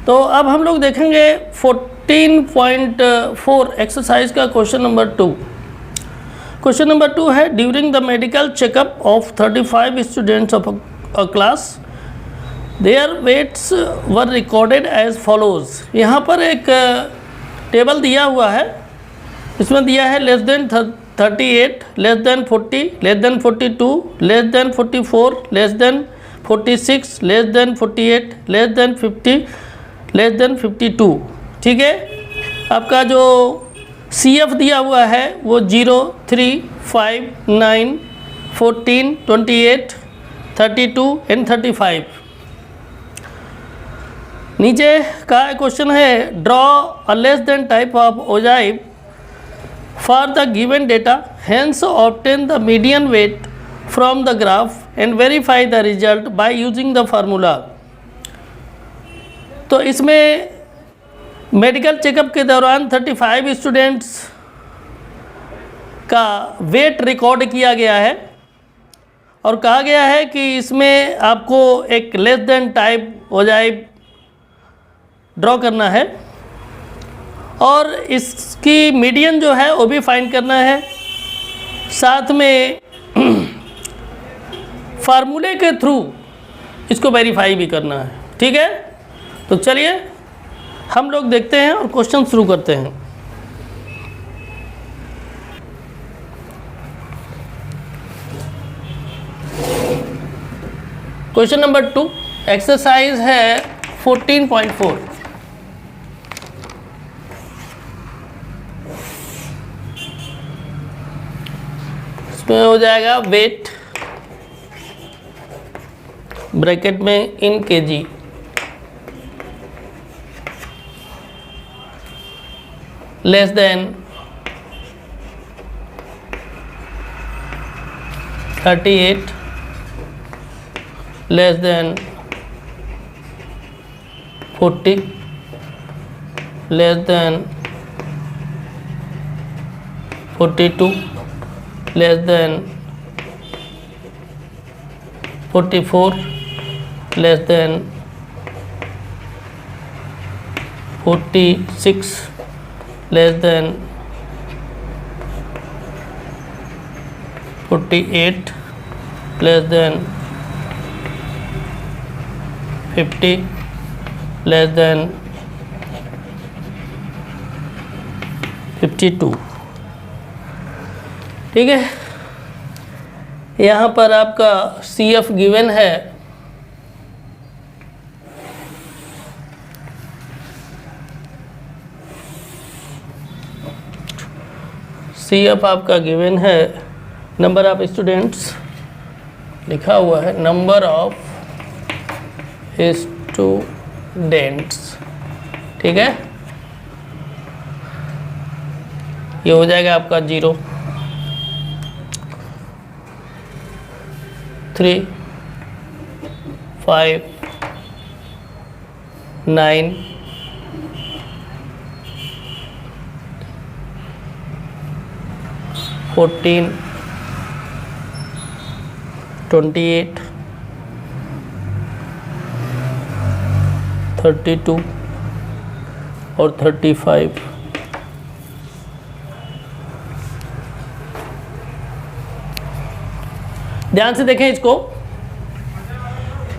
तो अब हम लोग देखेंगे 14.4 एक्सरसाइज का क्वेश्चन नंबर 2। क्वेश्चन नंबर 2 है, during the medical checkup of 35 students of a class their weights were recorded as follows. यहाँ पर एक टेबल दिया हुआ है, इसमें दिया है less than 38, less than 40, less than 42, less than 44, less than 46, less than 48, less than 50, less than 52। ठीक है, आपका जो CF दिया हुआ है वो 0, 3, 5, 9, 14, 28, 32 एंड 35। नीचे का क्वेश्चन है, draw a less than type of ogive for the given data, hence obtain the median weight from the graph and verify the result by using the formula. तो इसमें मेडिकल चेकअप के दौरान 35 students का wait record किया गया है और कहा गया है कि इसमें आपको एक less than type ogive draw करना है और इसकी मीडियन जो है वो भी फाइंड करना है, साथ में फार्मूले के थ्रू इसको वेरीफाई भी करना है। ठीक है, तो चलिए हम लोग देखते हैं और क्वेश्चन शुरू करते हैं। क्वेश्चन नंबर 2 एक्सरसाइज है 14.4। इसमें हो जाएगा वेट ब्रैकेट में इन kg, less than 38, less than 40, less than 42, less than 44, less than 46, less than 48, less than 50, less than 52। ठीक है, यहाँ पर आपका CF गिवन है CF आपका गिवन है, नंबर ऑफ स्टूडेंट्स लिखा हुआ है, नंबर ऑफ स्टूडेंट्स। ठीक है, ये हो जाएगा आपका 0, 3, 5, 9, 14, 28, 32 और 35। ध्यान से देखें इसको,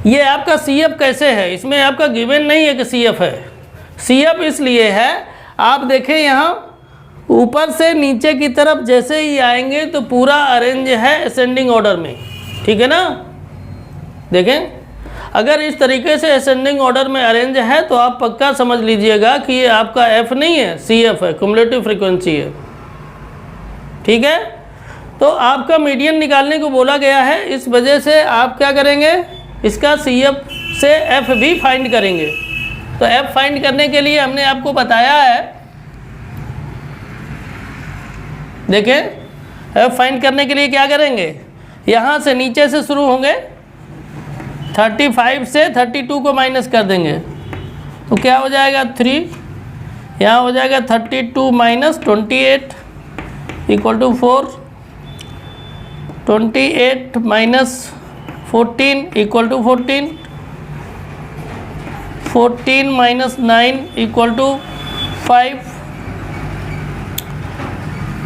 ये आपका CF कैसे है, इसमें आपका गिवन नहीं है कि CF है। CF इसलिए है, आप देखें यहाँ ऊपर से नीचे की तरफ जैसे ही आएंगे तो पूरा अरेंज है असेंडिंग ऑर्डर में। ठीक है ना, देखें अगर इस तरीके से असेंडिंग ऑर्डर में अरेंज है तो आप पक्का समझ लीजिएगा कि ये आपका F नहीं है, CF है, क्युमुलेटिव फ्रीक्वेंसी है। ठीक है, तो आपका मीडियन निकालने को बोला गया है, इस वजह से आप क्या करेंगे, इसका CF से F भी फाइंड करेंगे। तो F फाइंड करने के लिए हमने आपको बताया है, देखें F फाइंड करने के लिए क्या करेंगे, यहाँ से नीचे से शुरू होंगे, 35 से 32 को माइनस कर देंगे तो क्या हो जाएगा 3, यहाँ हो जाएगा 32 minus 28 equal to 4, 28 minus 14 equal to 14, 14 minus 9 equal to 5,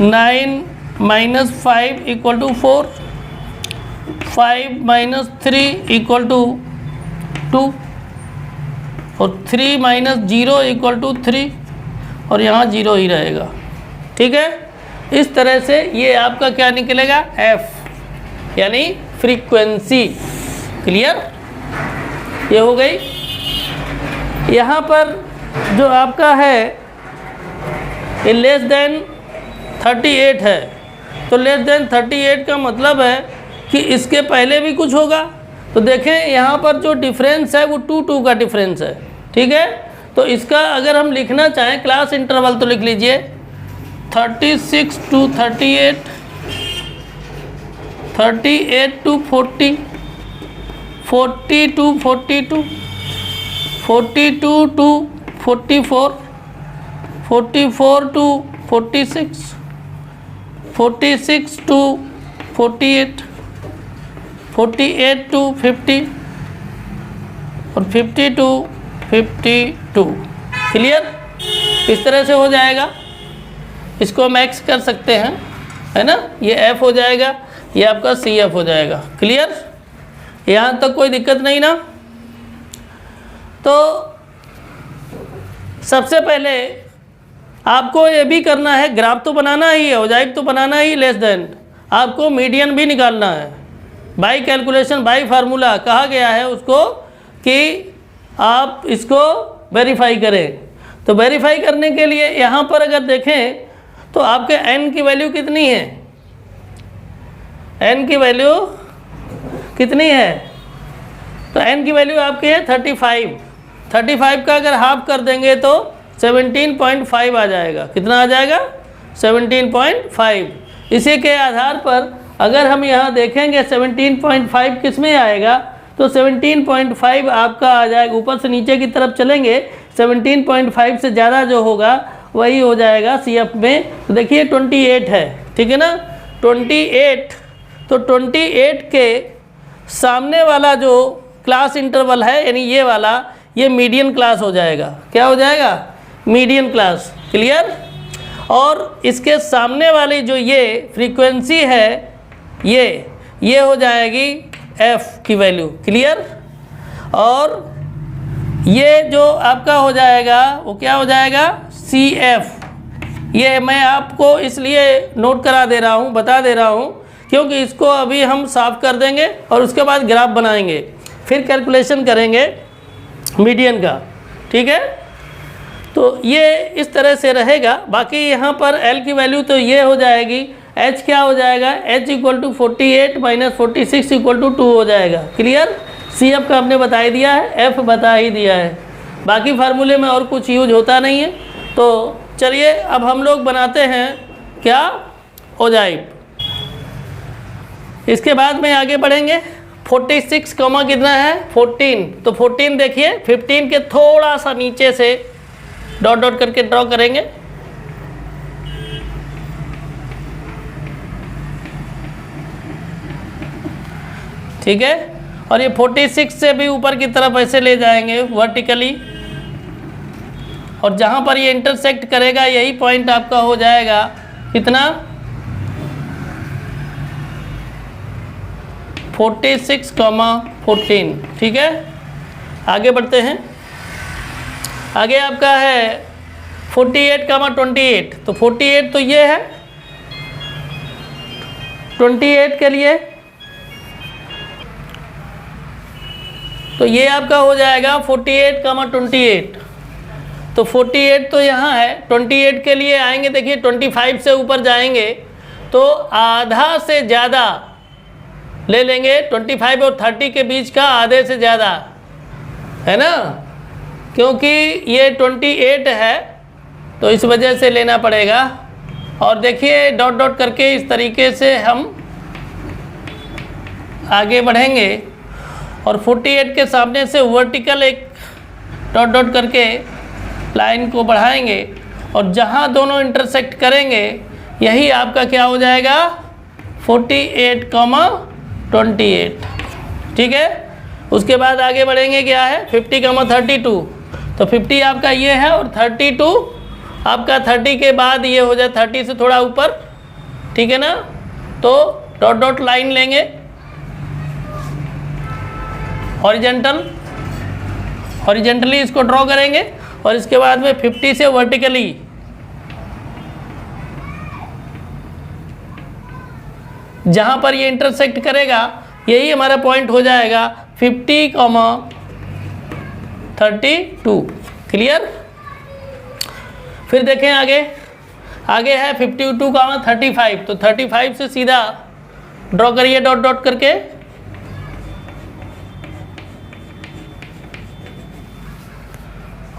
9 minus 5 equal to 4, 5 minus 3 equal to 2 और 3 माइनस 0 इक्वल टू 3 और यहाँ 0 ही रहेगा। ठीक है, इस तरह से ये आपका क्या निकलेगा, f यानी फ्रीक्वेंसी। क्लियर, ये हो गई। यहाँ पर जो आपका है ये लेस देन 38 है, तो लेस देन 38 का मतलब है कि इसके पहले भी कुछ होगा। तो देखें यहाँ पर जो डिफरेंस है वो 2 का डिफरेंस है। ठीक है, तो इसका अगर हम लिखना चाहें क्लास इंटरवल तो लिख लीजिए 36 to 38, 38 to 40, 40 to 42, 42 to 44, 44 to 46, 46 to 48, 48 to 50 और 50 to 52। क्लियर, इस तरह से हो जाएगा। इसको हम एक्स कर सकते हैं, है ना, ये एफ हो जाएगा, ये आपका सी एफ हो जाएगा। क्लियर, यहाँ तक कोई दिक्कत नहीं ना। तो सबसे पहले आपको ये भी करना है, ग्राफ तो बनाना ही है, औजाइब तो बनाना ही, लेस देन आपको मीडियन भी निकालना है। बाई कैलकुलेशन, बाई फार्मूला कहा गया है उसको कि आप इसको वेरीफाई करें। तो वेरीफाई करने के लिए यहाँ पर अगर देखें तो आपके n की वैल्यू कितनी है, n की वैल्यू कितनी है, तो n की वैल्यू आपकी है 35। 35 का अगर हाफ कर देंगे तो 17.5 आ जाएगा। कितना आ जाएगा, 17.5। इसी के आधार पर अगर हम यहाँ देखेंगे 17.5 किस में आएगा, तो 17.5 आपका आ जाएगा। ऊपर से नीचे की तरफ चलेंगे, 17.5 से ज़्यादा जो होगा वही हो जाएगा सी एफ में। तो देखिए 28 है, ठीक है ना, 28। तो 28 के सामने वाला जो क्लास इंटरवल है यानी ये वाला, ये मीडियन क्लास हो जाएगा। क्या हो जाएगा, मीडियन क्लास। क्लियर, और इसके सामने वाली जो ये फ्रीक्वेंसी है ये हो जाएगी एफ की वैल्यू। क्लियर, और ये जो आपका हो जाएगा वो क्या हो जाएगा, सी एफ। ये मैं आपको इसलिए नोट करा दे रहा हूँ, बता दे रहा हूँ, क्योंकि इसको अभी हम साफ कर देंगे और उसके बाद ग्राफ बनाएंगे, फिर कैलकुलेशन करेंगे मीडियन का। ठीक है, तो ये इस तरह से रहेगा। बाकी यहाँ पर एल की वैल्यू तो ये हो जाएगी, एच क्या हो जाएगा, H equal to 48 minus 46 equal to 2 हो जाएगा। क्लियर, सी एफ का आपने बता ही दिया है, एफ बता ही दिया है, बाकी फार्मूले में और कुछ यूज होता नहीं है। तो चलिए अब हम लोग बनाते हैं क्या, औजाइब। इसके बाद में आगे बढ़ेंगे। 46 कॉमा कितना है, 14। तो 14 देखिए 15 के थोड़ा सा नीचे से डॉट डॉट करके ड्रॉ करेंगे। ठीक है, और ये 46 से भी ऊपर की तरफ ऐसे ले जाएंगे वर्टिकली, और जहाँ पर ये इंटरसेक्ट करेगा यही पॉइंट आपका हो जाएगा कितना, 46,14। ठीक है, आगे बढ़ते हैं। आगे आपका है 48,28। तो 48 तो ये है, 28 के लिए तो ये आपका हो जाएगा 48,28। तो 48 तो यहाँ है, 28 के लिए आएंगे, देखिए 25 से ऊपर जाएंगे तो आधा से ज़्यादा ले लेंगे, 25 और 30 के बीच का आधे से ज़्यादा, है ना, क्योंकि ये 28 है तो इस वजह से लेना पड़ेगा। और देखिए डॉट डॉट करके इस तरीके से हम आगे बढ़ेंगे और 48 के सामने से वर्टिकल एक डॉट डॉट करके लाइन को बढ़ाएंगे और जहाँ दोनों इंटरसेक्ट करेंगे यही आपका क्या हो जाएगा, 48,28। ठीक है, उसके बाद आगे बढ़ेंगे, क्या है 50,32। तो 50 आपका ये है और 32 आपका 30 के बाद ये हो जाए 30 से थोड़ा ऊपर, ठीक है ना। तो डॉट डॉट लाइन लेंगे हॉरिजेंटली इसको ड्रॉ करेंगे और इसके बाद में 50 से वर्टिकली जहां पर ये इंटरसेक्ट करेगा यही हमारा पॉइंट हो जाएगा 50,32। क्लियर। फिर देखें आगे है 52,35। तो 35 से सीधा ड्रॉ करिए डॉट डॉट करके,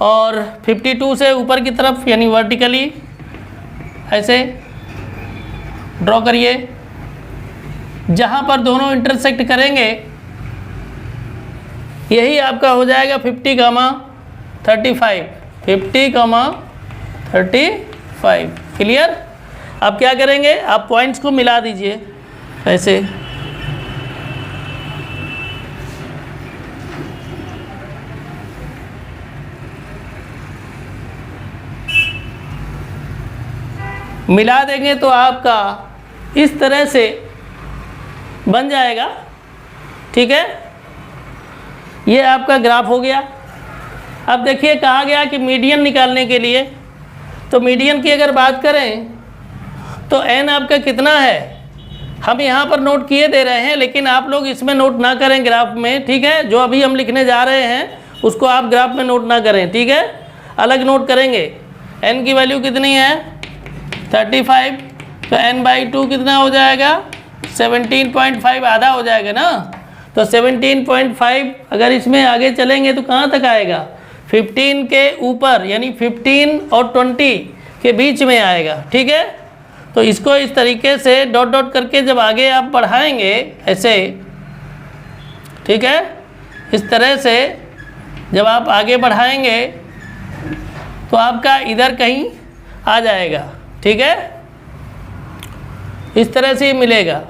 और 52 से ऊपर की तरफ यानी वर्टिकली ऐसे ड्रॉ करिए। जहां पर दोनों इंटरसेक्ट करेंगे यही आपका हो जाएगा 50,35। 50,35। क्लियर। अब क्या करेंगे, आप पॉइंट्स को मिला दीजिए ऐसे, मिला देंगे तो आपका इस तरह से बन जाएगा। ठीक है, ये आपका ग्राफ हो गया। अब देखिए कहा गया कि मीडियन निकालने के लिए, तो मीडियन की अगर बात करें तो n आपका कितना है, हम यहाँ पर नोट किए दे रहे हैं, लेकिन आप लोग इसमें नोट ना करें ग्राफ में। ठीक है, जो अभी हम लिखने जा रहे हैं उसको आप ग्राफ में नोट ना करें, ठीक है, अलग नोट करेंगे। n की वैल्यू कितनी है 35, तो n/2 कितना हो जाएगा 17.5, आधा हो जाएगा ना। तो 17.5 अगर इसमें आगे चलेंगे तो कहाँ तक आएगा, 15 के ऊपर, यानी 15 और 20 के बीच में आएगा। ठीक है, तो इसको इस तरीके से डॉट डॉट करके जब आगे आप बढ़ाएंगे ऐसे, ठीक है, इस तरह से जब आप आगे बढ़ाएंगे तो आपका इधर कहीं आ जाएगा। ठीक है, इस तरह से मिलेगा।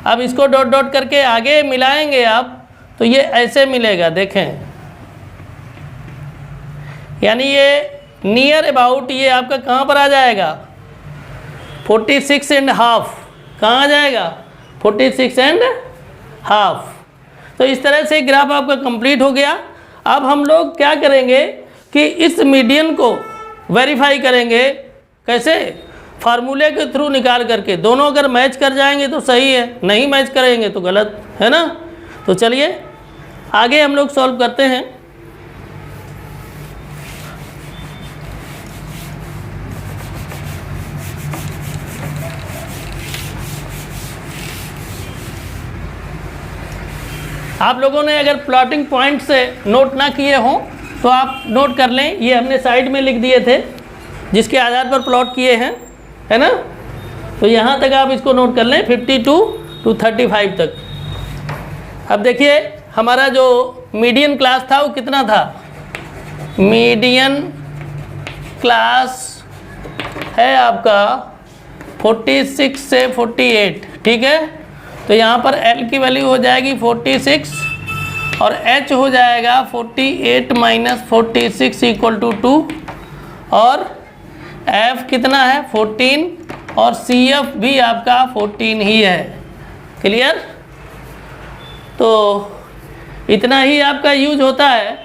अब इसको डॉट डॉट करके आगे मिलाएंगे आप तो ये ऐसे मिलेगा, देखें, यानी ये नियर अबाउट ये आपका कहाँ पर आ जाएगा 46.5। कहाँ आ जाएगा 46.5। तो इस तरह से ग्राफ आपका कंप्लीट हो गया। अब हम लोग क्या करेंगे कि इस मीडियन को वेरीफाई करेंगे, कैसे, फार्मूले के थ्रू निकाल करके। दोनों अगर मैच कर जाएंगे तो सही है, नहीं मैच करेंगे तो गलत है ना। तो चलिए आगे हम लोग सॉल्व करते हैं। आप लोगों ने अगर प्लॉटिंग पॉइंट से नोट ना किए हों तो आप नोट कर लें, ये हमने साइड में लिख दिए थे जिसके आधार पर प्लॉट किए हैं, है ना। तो यहाँ तक आप इसको नोट कर लें 52 to 35 तक। अब देखिए हमारा जो मीडियन क्लास था वो कितना था, मीडियन क्लास है आपका 46 से 48। ठीक है, तो यहाँ पर L की वैल्यू हो जाएगी 46 और H हो जाएगा 48 - 46 = 2 और F कितना है 14 और CF भी आपका 14 ही है। क्लियर। तो इतना ही आपका यूज होता है।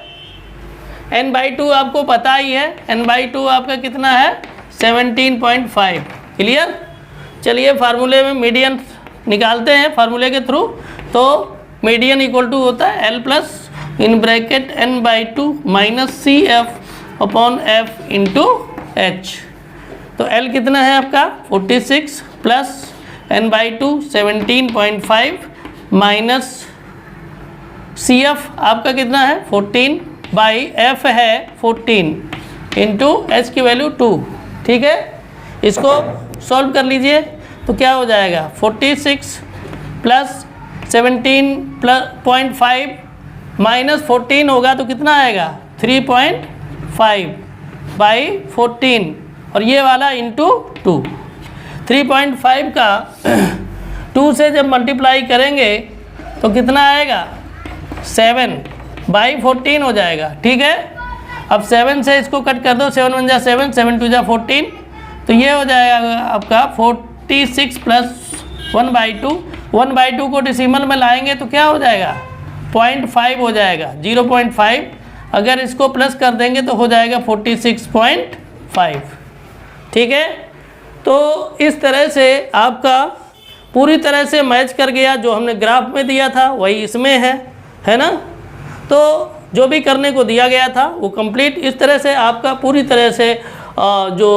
n/2 आपको पता ही है, n/2 आपका कितना है 17.5। क्लियर। चलिए फार्मूले में मीडियन निकालते हैं फार्मूले के थ्रू। तो मीडियन = होता है L plus n/2 - CF/F × H। तो L कितना है आपका 46 प्लस n/2 17.5 माइनस CF आपका कितना है 14 बाई F है 14 इंटू H की वैल्यू 2। ठीक है, इसको सॉल्व कर लीजिए तो क्या हो जाएगा 46 प्लस 17.5 माइनस 14 होगा तो कितना आएगा 3.5 बाई 14 और ये वाला इंटू 2। 3.5 का 2 से जब मल्टीप्लाई करेंगे तो कितना आएगा 7 बाई 14 हो जाएगा। ठीक है, अब 7 से इसको कट कर दो, 7 × 1 = 7, 7 × 2 = 14, तो ये हो जाएगा आपका 46 + 1/2। 1/2 को डेसिमल में लाएंगे तो क्या हो जाएगा, 0.5 हो जाएगा, 0.5। अगर इसको प्लस कर देंगे तो हो जाएगा 46.5। ठीक है, तो इस तरह से आपका पूरी तरह से मैच कर गया, जो हमने ग्राफ में दिया था वही इसमें है ना। तो जो भी करने को दिया गया था वो कंप्लीट इस तरह से आपका पूरी तरह से जो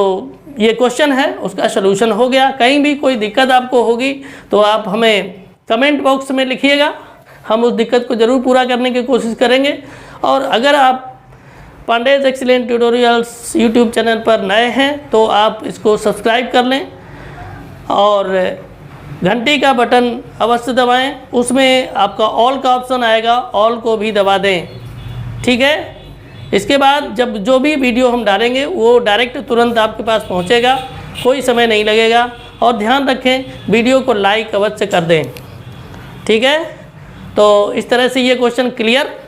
ये क्वेश्चन है उसका सलूशन हो गया। कहीं भी कोई दिक्कत आपको होगी तो आप हमें कमेंट बॉक्स में लिखिएगा, हम उस दिक्कत को ज़रूर पूरा करने की कोशिश करेंगे। और अगर आप Pandey's excellent tutorials YouTube channel पर नए हैं तो आप इसको सब्सक्राइब कर लें और घंटी का बटन अवश्य दबाएं, उसमें आपका ऑल का ऑप्शन आएगा, ऑल को भी दबा दें। ठीक है, इसके बाद जब जो भी वीडियो हम डालेंगे वो डायरेक्ट तुरंत आपके पास पहुंचेगा, कोई समय नहीं लगेगा। और ध्यान रखें वीडियो को लाइक अवश्य कर दें। ठीक है, तो इस तरह से ये क्वेश्चन क्लियर।